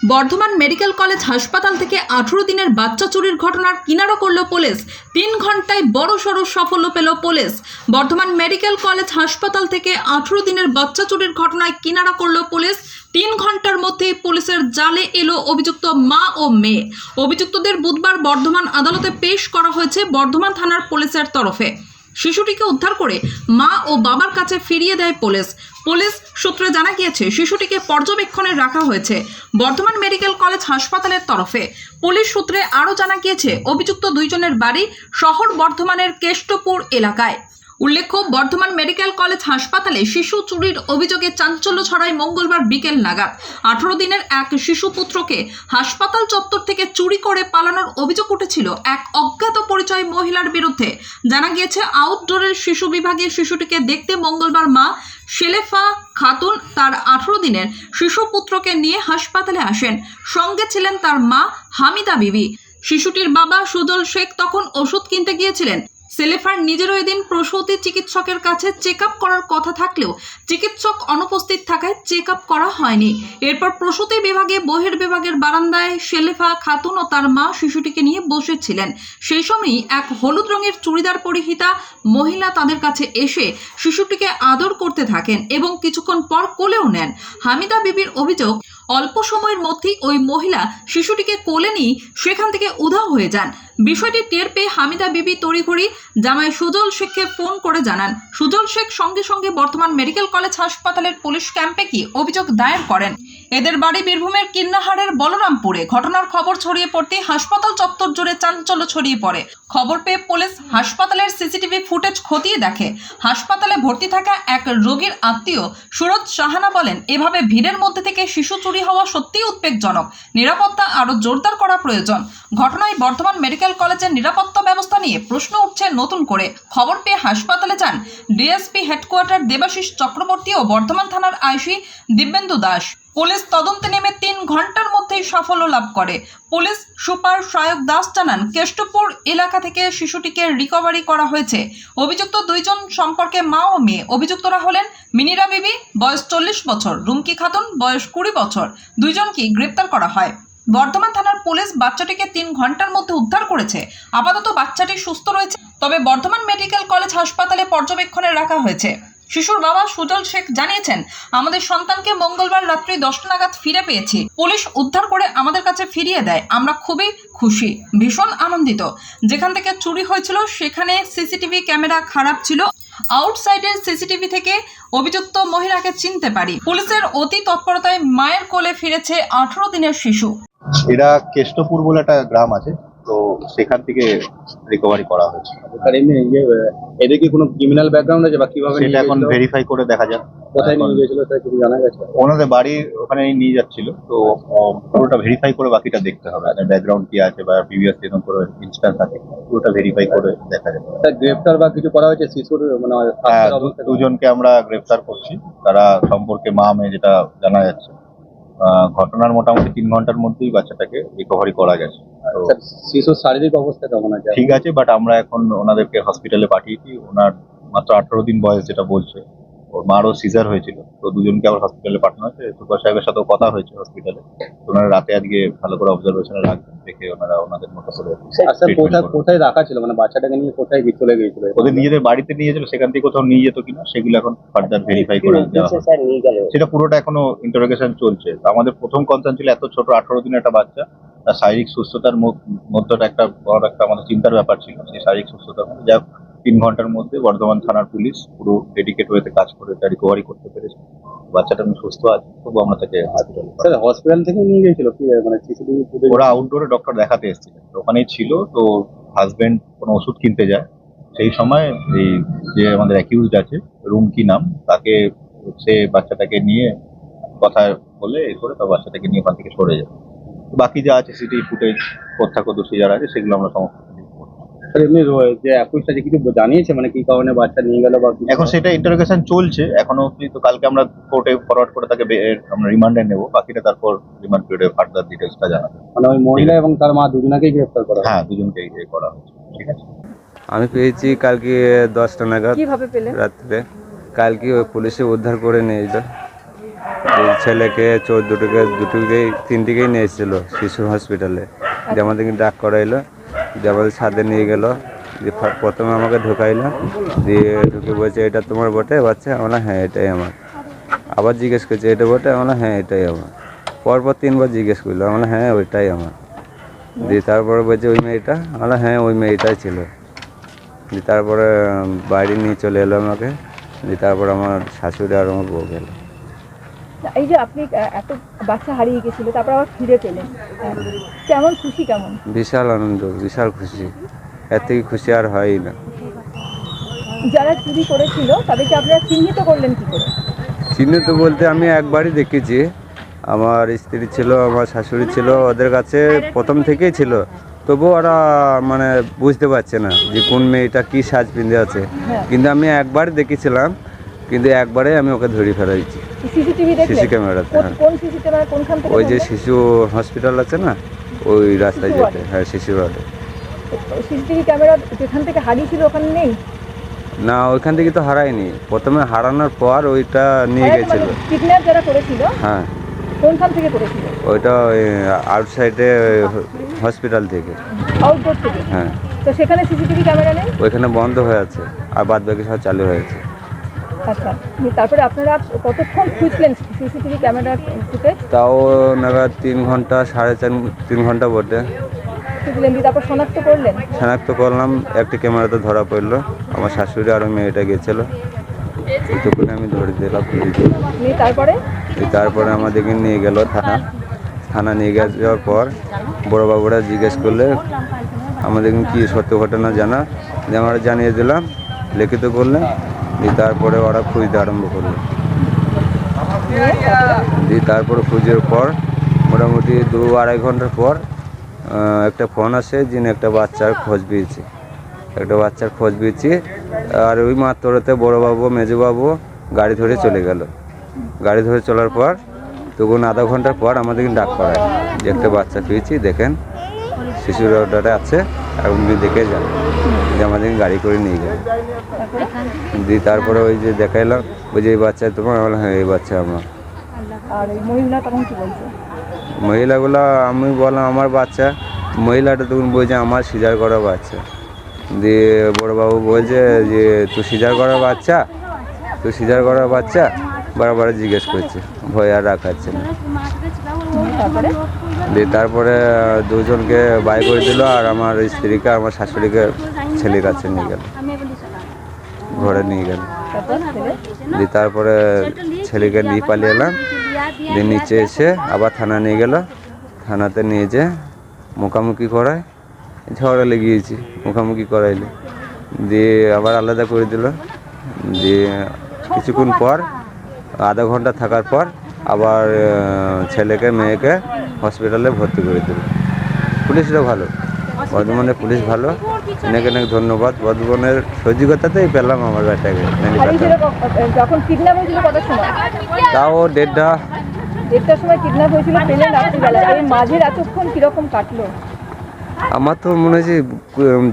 Bardhaman medical college হাসপাতাল থেকে 18 দিনের বাচ্চা চুরির ঘটনার কিনারা করল পুলিশ। 3 ঘন্টায় বড়সড় সাফল্য পেল পুলিশ। বর্ধমান মেডিকেল কলেজ হাসপাতাল থেকে 18 দিনের বাচ্চা চুরির ঘটনায় কিনারা করল পুলিশ। 3 ঘন্টার মধ্যেই পুলিশের জালে এলো অভিযুক্ত মা ও মেয়ে। অভিযুক্তদের বুধবার বর্ধমান আদালতে পেশ করা হয়েছে বর্ধমান থানার পুলিশের তরফে। শিশুটিকে উদ্ধার করে মা ও বাবার কাছে ফিরিয়ে দেয় পুলিশ। পুলিশ সূত্রে জানা গিয়েছে শিশুটিকে পর্যবেক্ষণে রাখা হয়েছে বর্ধমান মেডিকেল কলেজ হাসপাতালের তরফে। পুলিশ সূত্রে আরও জানা গিয়েছে অভিযুক্ত দুইজনের বাড়ি শহর বর্ধমানের কেষ্টপুর এলাকায়। উল্লেখ্য, বর্ধমান মেডিকেল কলেজ হাসপাতালে শিশু চুরির অভিযোগে চাঞ্চল্য ছড়ায় মঙ্গলবার বিকেল নাগাদ। 18 দিনের এক শিশুপুত্রকে হাসপাতাল চত্বর থেকে চুরি করে পালানোর অভিযোগ উঠেছিল এক অজ্ঞাত পরিচয় মহিলার বিরুদ্ধে। জানা গিয়েছে আউটডোরের শিশু বিভাগে শিশুটিকে দেখতে মঙ্গলবার মা শেলেফা খাতুন তার 18 দিনের শিশুপুত্রকে নিয়ে হাসপাতালে আসেন। সঙ্গে ছিলেন তার মা হামিদা বিবি। শিশুটির বাবা সুজল শেখ তখন ওষুধ কিনতে গিয়েছিলেন। সেলেফার নিজেরও এদিন প্রসূতি চিকিৎসকের কাছে চেক আপ করার কথা থাকলেও চিকিৎসক অনুপস্থিত থাকায় চেক আপ করা হয়নি। এরপর প্রসূতি বিভাগে বহির্বিভাগের বারান্দায় সেলেফা খাতুন ও তার মা শিশুটিকে নিয়ে বসেছিলেন। সেই সময়ই এক হলুদ রঙের চুড়িদার পরিহিতা মহিলা তাদের কাছে এসে শিশুটিকে আদর করতে থাকেন এবং কিছুক্ষণ পর কোলেও নেন। হামিদা বিবির অভিযোগ, অল্প সময়ের মধ্যেই ওই মহিলা শিশুটিকে কোলে নিয়ে সেখান থেকে উধাও হয়ে যান। বিষয়টি টের পেয়ে হামিদা বিবি তড়িঘড়ি জামাই সুজল শেখকে ফোন করে জানান। সুজল শেখ সঙ্গে সঙ্গে বর্ধমান মেডিকেল কলেজ হাসপাতালের পুলিশ ক্যাম্পে গিয়ে অভিযোগ দায়ের করেন। এদের বাড়ি বীরভূমের কিন্নাহারের বলরামপুরে। ঘটনার খবর ছড়িয়ে পড়তেই হাসপাতাল চত্বর জুড়ে চাঞ্চল্য ছড়িয়ে পড়ে। খবর পেয়ে পুলিশ হাসপাতালের সিসিটিভি ফুটেজ খতিয়ে দেখে। হাসপাতালে ভর্তি থাকা এক রোগীর আত্মীয় সুরজ সাহানা বলেন, এভাবে ভিড়ের মধ্যে থেকে শিশু চুরি হওয়া সত্যিই উদ্বেগজনক। নিরাপত্তা আরও জোরদার করা প্রয়োজন। ঘটনায় বর্ধমান মেডিকেল কলেজের নিরাপত্তা ব্যবস্থা নিয়ে প্রশ্ন উঠছে নতুন করে। খবর পেয়ে হাসপাতালে যান ডিএসপি হেডকোয়ার্টার দেবাশিস চক্রবর্তী ও বর্ধমান থানার আইসি দিব্যেন্দু দাস। পুলিশ তদন্তে নেমে 3 ঘন্টার মধ্যেই সাফল্য লাভ করে। পুলিশ সুপার সায়ক দাস জানান, কেষ্টপুর এলাকা থেকে শিশুটিকে রিকভারি করা হয়েছে। অভিযুক্ত দুইজন সম্পর্কে মা ও মেয়ে। অভিযুক্তরা হলেন মিনিরা বিবি, বয়স 40 বছর, রুমকি খাতুন, বয়স 20 বছর। দুইজনকেই গ্রেপ্তার করা হয়। বর্ধমান থানার পুলিশ বাচ্চাটিকে 3 ঘন্টার মধ্যে উদ্ধার করেছে। আপাতত বাচ্চাটি সুস্থ রয়েছে, তবে বর্ধমান মেডিকেল কলেজ হাসপাতালে পর্যবেক্ষণে রাখা হয়েছে। শিশুর বাবা সুজল শেখ জানিয়েছেন, আমাদের সন্তানকে মঙ্গলবার রাত্রি 10টা নাগাদ ফিরে পেয়েছি। পুলিশ উদ্ধার করে আমাদের কাছে ফিরিয়ে দেয়। আমরা খুবই খুশি, ভীষণ আনন্দিত। যেখান থেকে চুরি হয়েছিল সেখানে সিসিটিভি ক্যামেরা খারাপ ছিল। আউটসাইডের সিসিটিভি থেকে অভিযুক্ত মহিলাকে চিনতে পারি। পুলিশের অতি তৎপরতায় মায়ের কোলে ফিরেছে 18 দিনের শিশু। এরা কেষ্টপুর বলে একটা গ্রাম আছে, তো সেখান থেকে রিকভারি করা হয়েছে। আর এমনি এদের কি কোনো ক্রিমিনাল ব্যাকগ্রাউন্ড আছে বা কিভাবে সেটা এখন ভেরিফাই করে দেখা যাক। কোথায় নিয়ে গিয়েছিল সেটা কিছু জানা গেছে? ওনাদের বাড়ি ওখানে নিয়ে যাচ্ছিল, তো পুরোটা ভেরিফাই করে বাকিটা দেখতে হবে। ব্যাকগ্রাউন্ড কি আছে বা প্রিভিয়াস এরকম করে ইনস্ট্যান্স আছে, পুরোটা ভেরিফাই করে দেখা যাবে। গ্রেফতার বা কিছু করা হয়েছে শিশুর মানে দুজনকে আমরা গ্রেফতার করছি। তারা সম্পর্কে মা মেয়ে যেটা জানা যাচ্ছে। ঘটনার মোটামুটি 3 ঘন্টার মধ্যেই বাচ্চাটাকে রিকভারি করা গেছে। শিশুর শারীরিক অবস্থা কেমন আছে? ঠিক আছে, বাট আমরা এখন ওনাদেরকে হসপিটালে পাঠিয়েছি। ওনার মাত্র 18 দিন বয়স যেটা বলছে। ওর মারও সিজার হয়েছিল, তো দুজনকে আবার হসপিটালে পাঠানো হয়েছে। সুপার সাহেবের সাথেও কথা হয়েছে হসপিটালে। ওনারা রাতে আজকে ভালো করে অবজারভেশনে রাখবেন, দেখে ওনারা ওনাদের মতো করে। আচ্ছা, কোথায় রাখা ছিল মানে বাচ্চাটাকে নিয়ে কোথায় চলে গিয়েছিল? ওদের নিজেদের বাড়িতে নিয়ে যেত, সেখান থেকে কোথাও নিয়ে যেত কিনা সেগুলো এখন ফার্দার ভেরিফাই করে দেওয়া হবে। সেটা পুরোটা এখনো ইন্টারোগেশন চলছে। তো আমাদের প্রথম কনসার্ন ছিল এত ছোট 18 দিনের একটা বাচ্চা, তার শারীরিক সুস্থতার মধ্যটা একটা বড় একটা আমাদের চিন্তার ব্যাপার ছিল। সেই শারীরিক সুস্থতা যা 3 ঘন্টার মধ্যে বর্ধমান থানার পুলিশ পুরো ডেডিকেট হয়েতে কাজ করে এটা রিকভারি করতে পেরেছে। বাচ্চাটা সুস্থ আছে, তবু আমরা তাকে হসপিটাল থেকে নিয়ে গিয়েছিল কি মানে সিসিটিভি ফুটেজ? ওরা আউটডোরে ডক্টর দেখাতে এসেছিলেন, ওখানেই ছিল। তো হাজবেন্ড কোনো ওষুধ কিনতে যায়, সেই সময় এই যে আমাদের অ্যাকিউজড আছে রুমকি নাম, তাকে সে বাচ্চাটাকে নিয়ে কথা বলে এই করে তার বাচ্চাটাকে নিয়ে ওখান থেকে সরে যায়। বাকি যা আছে সিসিটিভি ফুটেজ, প্রত্যক্ষদর্শী যারা আছে সেগুলো আমরা সমস্ত এমনি যে অ্যাকুইজটা যে কিছু জানিয়েছে মানে কি কারণে বাচ্চা নিয়ে গেল বা এখন সেটা ইন্টারোগেশন চলছে এখনো অবধি। তো কালকে আমরা কোর্টে ফরওয়ার্ড করে তাকে আমরা রিমান্ডে নেবো। বাকিটা তারপর রিমান্ড পিরিয়ডে ফার্দার ডিটেলসটা জানাবো। মানে ওই মহিলা এবং তার মা দুজনকেই গ্রেফতার করা? হ্যাঁ, দুজনকেই করা হয়েছে। ঠিক আছে, আমি পেয়েছি কালকে 10টা নাগাদ রাত্রে। কালকে ওই পুলিশে উদ্ধার করে নিয়ে যেত। এই ছেলেকে চোর তিনটিকেই নিয়ে এসেছিলো শিশু হসপিটালে, যে আমাদেরকে ডাক করাইলো, যে আমাদের সাথে নিয়ে গেল, যে প্রথমে আমাকে ঢুকাইলো, দিয়ে ঢুকে বলছে এটা তোমার বটে বাচ্চা? আমরা হ্যাঁ এটাই আমার। আবার জিজ্ঞেস করছে এটা বটে? আমরা হ্যাঁ এটাই আমার। পরপর 3বার জিজ্ঞেস করলো, আমরা হ্যাঁ ওইটাই আমার। দিয়ে তারপরে বলছে ওই মেয়েটা? আমরা হ্যাঁ ওই মেয়েটাই ছিল। দিয়ে তারপরে বাইরে নিয়ে চলে এলো আমাকে, দিয়ে তারপর আমার শাশুড়ি আর আমার বউ গেল। এই যে আপনি এত বাচ্চা হারিয়ে গেছিল, তারপর আবার ফিরে পেলেন, কেমন খুশি, কেমন? বিশাল আনন্দ, বিশাল খুশি, এর থেকে খুশি আর হয়ই না। যারা চুরি করেছিল তাদেরকে আপনারা চিহ্নিত করলেন কি করে? চিহ্নিত বলতে আমি একবারই দেখেছি, আমার স্ত্রী ছিল, আমার শাশুড়ি ছিল, ওদের কাছে প্রথম থেকেই ছিল, তবুও ওরা মানে বুঝতে পারছে না যে কোন মেয়েটা কী সাজ পিঁধে আছে। কিন্তু আমি একবারই দেখেছিলাম, কিন্তু একবারে আমি ওকে ধরে ফেলাইছি সিসিটিভি দেখে? সিসি ক্যামেরাতে। হ্যাঁ, কোন সিসিটিভি, কোনখান থেকে? ওই যে শিশু হসপিটাল আছে না, ওই রাস্তায় যেতে। হ্যাঁ, শিশু রোডে। সিসিটিভি ক্যামেরা যেখান থেকে হারিয়েছিল ওখানে নেই? না, ওইখান থেকে তো হারায়নি, প্রথমে হারানোর পর ওইটা নিয়ে গেছিল। কিডন্যাপ যারা করেছিল? হ্যাঁ। কোনখান থেকে করেছিল? ওইটা আউটসাইডে হসপিটাল থেকে। আউটডোর থেকে? হ্যাঁ। তো সেখানে সিসিটিভি ক্যামেরা নেই? ওইখানে বন্ধ হয়ে আছে, আর বাদ বাকি সব চালু হয়েছে। আচ্ছা, তারপরে আপনারা কতক্ষণ খুঁজলেন সিসিটিভি ক্যামেরার ফুটেজ? তাও নাগাদ 3 ঘন্টা, 3.5 ঘন্টা বটে। খুঁজলেন, তারপর শনাক্ত করলেন? শনাক্ত করলাম, একটি ক্যামেরাতে ধরা পড়লো, আমার শাশুড়ি আর মেয়েটা গেছিলো, এইটুকুনি আমি ধরে দিলাম। তারপরে আমাদেরকে নিয়ে গেল থানা নিয়ে যাওয়ার পর বড়োবাবুরা জিজ্ঞেস করলে আমাদেরকে কি সত্য ঘটনা জানা, যে আমরা জানিয়ে দিলাম, লিখিত করলেন। দিয়ে তারপরে ওরা খুঁজতে আরম্ভ করলো। দিয়ে তারপরে খুঁজের পর মোটামুটি 2-2.5 ঘন্টার পর একটা ফোন আসে, যিনি একটা বাচ্চার খোঁজ পেয়েছি, আর ওই মাত্রতে বড়োবাবু মেজোবাবু গাড়ি ধরে চলে গেল। গাড়ি ধরে চলার পর তখন আধা ঘন্টার পর আমাদেরকে ডাক করায়, যে একটা বাচ্চা পেয়েছি, দেখেন শিশু রোডে আছে, আর উনি দেখে যান, যে আমাদেরকে গাড়ি করে নিয়ে গেল। দিয়ে তারপরে ওই যে দেখাইলাম, ওই যে এই বাচ্চা তোমার? হ্যাঁ, এই বাচ্চা আমার। আর এই মহিলা তখন কি বলছে? মহিলাগুলো, আমি বললাম আমার বাচ্চা, মহিলাটা তখন বলছে আমার সিজার করা বাচ্চা। দিয়ে বড়োবাবু বলছে যে তুই সিজার করা বাচ্চা, বারবার জিজ্ঞেস করছে, ভয় আর রাখাচ্ছে না। দিয়ে তারপরে দুজনকে বাই করে দিল, আর আমার স্ত্রীকে, আমার শাশুড়িকে ছেলের কাছে নিয়ে গেল, ঘরে নিয়ে গেল। দিয়ে তারপরে ছেলেকে নিয়ে পালিয়ে এলাম। দিয়ে নিচে এসে আবার থানা নিয়ে গেল, থানাতে নিয়ে যে মুখামুখি করায়, ঝগড়া লেগিয়েছি, মুখামুখি করাইলে, দিয়ে আবার আলাদা করে দিল। দিয়ে কিছুক্ষণ পর, আধা ঘন্টা থাকার পর, আবার ছেলেকে মেয়েকে হসপিটালে ভর্তি করে দিল। পুলিশরা ভালো, বর্ধমানের পুলিশ ভালো, অনেক ধন্যবাদ। বর্ধমানের সহযোগিতাতেই পেলাম আমার বেটাকে। যখন কিডন্যাপ হয়েছিল কটার সময়? তাও 1:30 সময় কিডন্যাপ হয়েছিল, পেলেন রাত্রিবেলা। এই মাঝের এতক্ষণ কিরকম কাটলো? আমার তো মনে হচ্ছে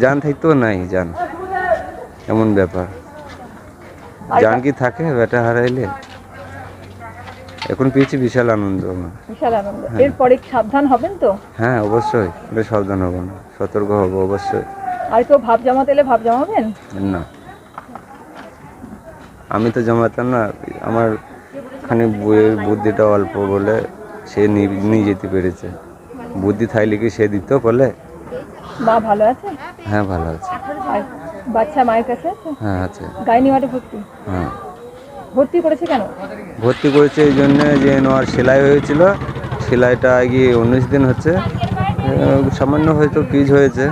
জান থাকতেও নাই, জান এমন ব্যাপার। জান কি থাকে বেটা হারাইলে? এখন পেয়েছি, বিশাল আনন্দ আমার, বিশাল আনন্দ। এরপরে সাবধান হবেন তো? হ্যাঁ, অবশ্যই সাবধান হব না, সতর্ক হব অবশ্যই। আর কেউ ভাব জমাতে এলে ভাব জমাবেন না? আমি তো জমাতাম না, আমার খানি বইয়ের বুদ্ধিটা অল্প বলে সে নিয়ে যেতে পেরেছে। বুদ্ধি থাইলে কি সে দিত বলে? মা ভালো আছে? হ্যাঁ, ভালো আছে। আর বাচ্চা মায়ের কাছে আছে? হ্যাঁ, আছে। গাইনি ওয়ার্ডে ভর্তি? হ্যাঁ। ভর্তি করেছে কেন? ভর্তি করেছে এই জন্য যে ওর সেলাই হয়েছিল, সেলাইটা গিয়ে 19 দিন হচ্ছে, সামান্য হয়তো পিচ হয়েছে,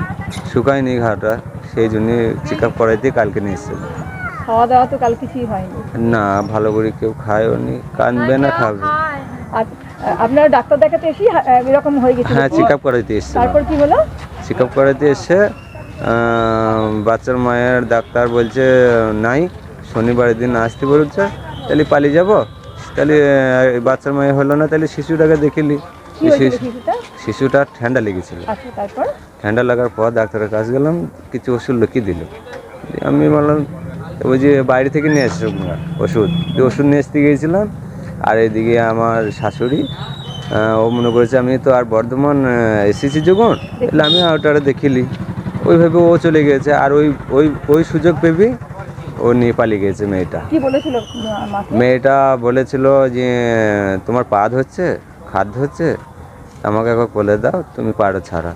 শুকায়নি ঘাটা, সেই জন্য চেক আপ করাইতে কালকে নিয়ে এসেছিল। খাওয়া দাওয়া তো কাল কিছুই হয়নি? না, ভালো করে কেউ খায়ও নি, কাঁদবে না খাবে। আর আপনারা ডাক্তার দেখাতে এসে এরকম হয়ে গেছে? হ্যাঁ, চেক আপ করাইতে এসেছিল। তারপর কি হলো? চেক আপ করাইতে এসে বাচ্চার মায়ের ডাক্তার বলছে নাই, শনিবারের দিন আসতে বলছে, তাহলে পালিয়ে যাব। তাহলে বাচ্চার মায়ের হলো না, তাহলে শিশুটাকে দেখিলি। শিশুটা ঠান্ডা লেগেছিল। ঠান্ডা লাগার পর ডাক্তারের কাছে গেলাম, কিছু ওষুধ লিখিয়ে দিল। আমি বললাম, ওই যে বাইরে থেকে নিয়ে এসেছি ওষুধ নিয়ে আসতে গিয়েছিলাম, আর এদিকে আমার শাশুড়ি ও মনে করেছে আমি তো আর বর্ধমান এসেছি যখন তাহলে আমি ওটারে দেখিলি ওইভাবে ও চলে গেছে। আর ওই ওই ওই সুযোগ পেবি ও নিয়ে পালিয়ে গেছে মেয়েটা। কি বলেছিল মাকে? মেয়েটা বলেছিল যে তোমার পা ধরছে, খাদ্য হচ্ছে, আমাকে একবার বলে দাও তুমি পাড়ো ছাড়া,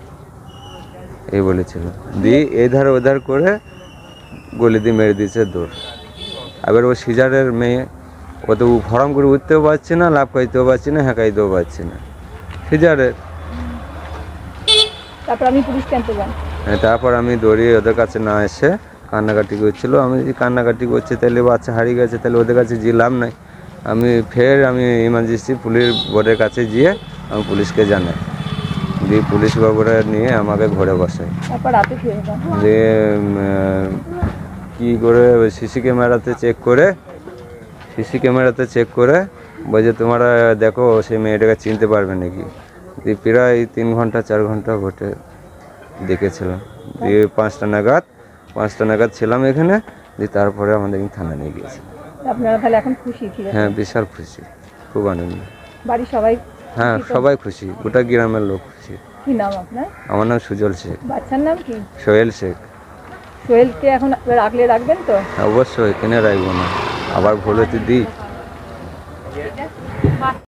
এই বলেছিল। দিয়ে এধার ওধার করে গলি দিয়ে মেরে দিয়েছে দৌড়। এবার ও সিজারের মেয়ে, ও তো ফরম করে উঠতেও পারছে না, লাভ খাইতেও পারছি না, হ্যাঁকাইতেও পারছি না, সিজারের। তারপর আমি পুলিশ ক্যাম্পে যান। তারপর আমি দৌড়িয়ে ওদের কাছে না এসে কান্নাকাটি করছিল। আমি যদি কান্নাকাটি করছি তাহলে বাচ্চা হারিয়ে গেছে, তাহলে ওদের কাছে জিলাম নাই। আমি ইমার্জেন্সি পুলিশ বোর্ডের কাছে গিয়ে আমি পুলিশকে জানাই। দিয়ে পুলিশ বাবুরা নিয়ে আমাকে ঘরে বসায়। তারপর রাতে ফিরে যান। দিয়ে কী করে সিসি ক্যামেরাতে চেক করে বলছে তোমরা দেখো সেই মেয়েটাকে চিনতে পারবে নাকি। দিয়ে প্রায় 3 ঘন্টা 4 ঘন্টা ঘটে দেখেছিলাম। দিয়ে 5টা নাগাদ ছিলাম এখানে। দিয়ে তারপরে আমাদের থানা নিয়ে গিয়েছে। আপনারা তাহলে এখন খুশি ফিরে? হ্যাঁ, বিশাল খুশি, খুব আনন্দ। বাড়ির সবাই? হ্যাঁ, খুশি তো? সবাই খুশি, গোটা গ্রামের লোক খুশি। কি নাম আপনার? আমার নাম সুজল শেখ। বাচ্চার নাম কি? সোহেল শেখ। সোহেলকে এখন রাখলে রাখবেন তো? অবশ্যই, কেনে রাখবো না, আবার ভুল হতে দিই।